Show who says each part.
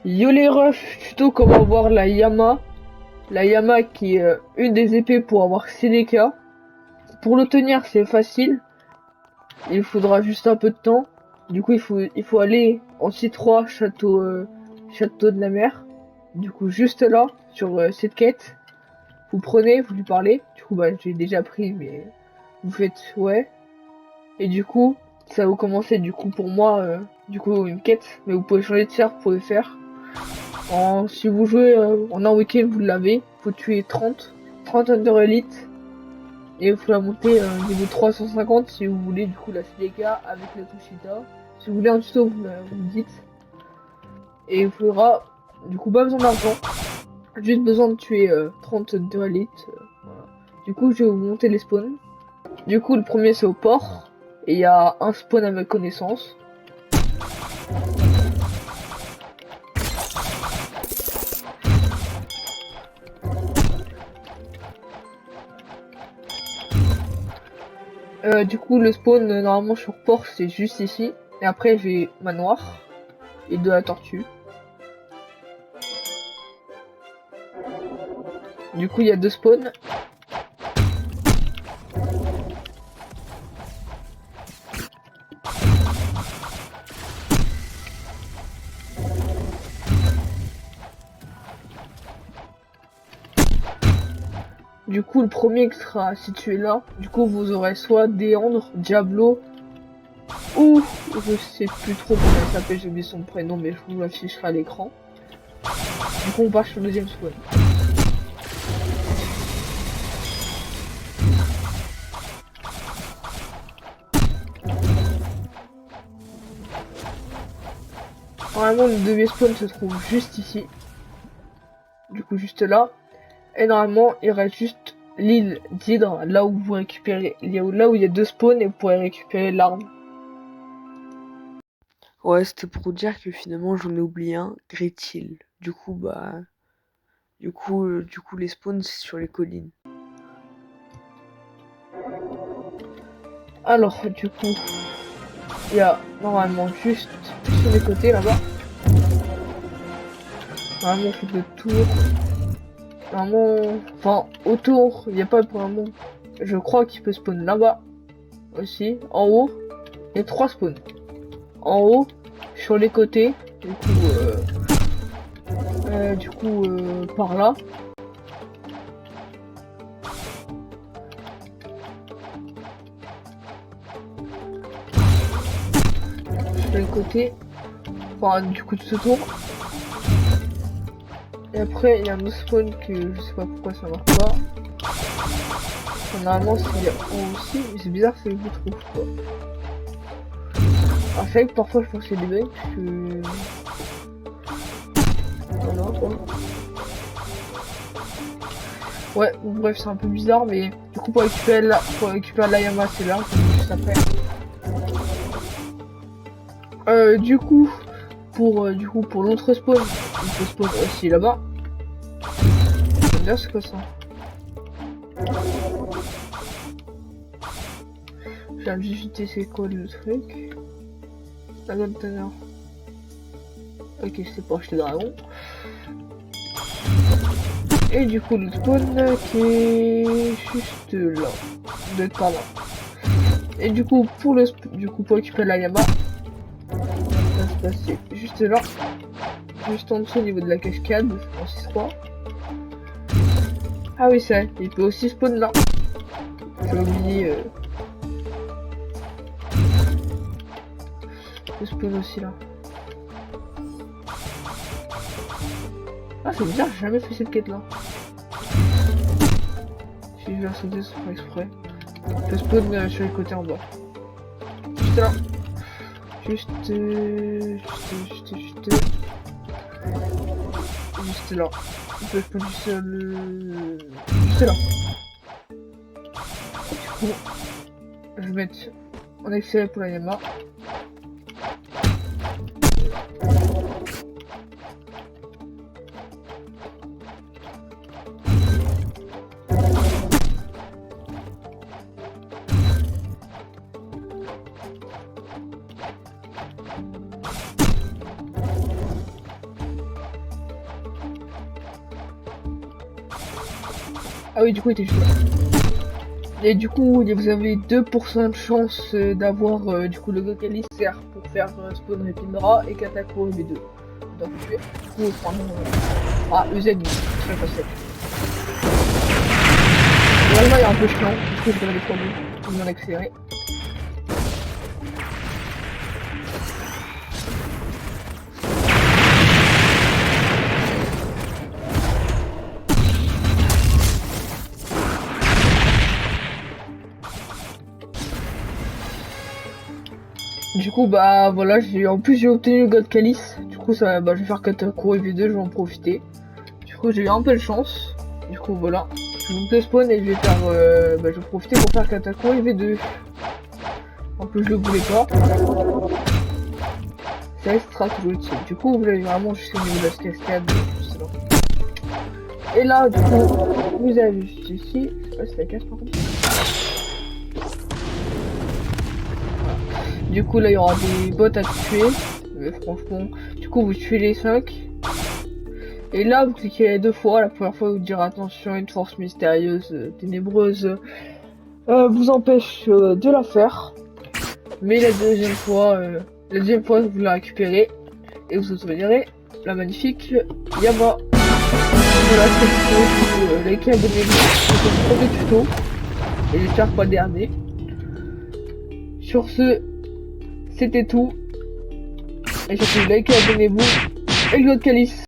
Speaker 1: Yo les refs, tuto comment avoir la Yama. La Yama qui est une des épées pour avoir Seneca. Pour l'obtenir c'est facile. Il faudra juste un peu de temps. Du coup il faut aller en C3 château de la mer. Du coup juste là, sur cette quête. Vous prenez, vous lui parlez. Du coup bah j'ai déjà pris mais vous faites ouais. Et du coup ça va vous commencer du coup pour moi du coup une quête. Mais vous pouvez changer de serve pour le faire. Si vous jouez en un week-end, vous l'avez. Faut tuer 30 Under Elite. Et il faut la monter niveau 350 si vous voulez du coup la Seneca avec la Kushita. Si vous voulez un tuto, vous me dites. Et il faudra du coup pas besoin d'argent. Juste besoin de tuer 30 Under Elite. Voilà. Du coup, je vais vous monter les spawns. Du coup, le premier c'est au port. Et il y a un spawn à ma connaissance. Du coup, le spawn, normalement, sur port, c'est juste ici. Et après, j'ai manoir. Et de la tortue. Du coup, il y a deux spawns. Du coup, le premier qui sera situé là. Du coup, vous aurez soit Déandre, Diablo, ou je sais plus trop comment il s'appelle, j'ai oublié son prénom, mais je vous l'afficherai à l'écran. Du coup, on passe sur le deuxième spawn. Normalement, le deuxième spawn se trouve juste ici. Du coup, juste là. Et normalement, il reste juste l'île d'Hydre, là où vous récupérez, là où il y a deux spawns et vous pourrez récupérer l'arme. Ouais, c'était pour dire que finalement j'en ai oublié un, Great Hill. Du coup, les spawns c'est sur les collines. Alors, du coup, il y a normalement juste sur les côtés là-bas. Normalement, on fait le tour. Normalement, enfin, autour, il n'y a pas vraiment. Je crois qu'il peut spawn là-bas aussi. En haut, il y a 3 spawns. En haut, sur les côtés, du coup, par là. Sur les côtés, enfin, du coup, tout autour. Et après, il y a un autre spawn que je sais pas pourquoi ça marche pas. Enfin, normalement, c'est en haut aussi, mais c'est bizarre, c'est que je trouve pas. Alors, c'est vrai que parfois, je pense que c'est des bugs, parce que. Voilà, quoi. Ouais, bref, c'est un peu bizarre, mais du coup, pour récupérer la Yama, c'est là, juste après. Pour l'autre spawn, il peut spawn aussi là-bas. J'aime bien c'est quoi ça. Je viens de visiter c'est quoi le truc. La bonne teneur. Ok, c'est pour acheter dragon. Et du coup, le spawn qui est juste là. Doit être par là. Et du coup, pour récupérer la Yama, ça va se passer juste là. Juste en dessous au niveau de la cascade, en 6-3. Ah oui, c'est vrai, il peut aussi spawn là. J'ai oublié. Il spawn aussi là. Ah, c'est bizarre, j'ai jamais fait cette quête là. Si je vais sauter sans faire exprès. Il peut spawn sur les côtés en bas. Juste là. Juste là. Il peut spawn juste là. Du coup, je vais mettre en accéléré pour la Yama. Ah oui, du coup, il était juste là. Et du coup, vous avez 2% de chance d'avoir du coup le Gokalis sert pour faire spawn Repindra et Katakuri V2. Donc, du coup, vraiment, EZ, très facile. Vraiment, il est un peu chiant, du coup, je vais aller prendre tout en accéléré. Du coup, bah voilà, en plus j'ai obtenu le God Calice. Du coup, ça, bah, je vais faire Katakuri V2, je vais en profiter. Du coup, j'ai eu un peu de chance. Du coup, voilà. Je vais monter spawn et je vais faire, bah, je vais profiter pour faire Katakuri V2. En plus, je le voulais pas. C'est extra toujours utile. Du coup, vous allez vraiment jusqu'au niveau de la cascade. Et là, du coup, vous avez juste ici. Je sais pas si la casse par contre. Du coup, là, il y aura des bots à tuer. Mais franchement, du coup, vous tuez les 5. Et là, vous cliquez 2 fois. La première fois, vous dire attention, une force mystérieuse, ténébreuse, vous empêche de la faire. Mais la deuxième fois, vous la récupérez. Et vous obtiendrez la magnifique Yama. Voilà, c'est le tuto. Likez, abonnez-vous. C'est le premier tuto. Et j'espère pas le dernier. Sur ce, c'était tout. Et surtout, likez, abonnez-vous. Et le God Calice.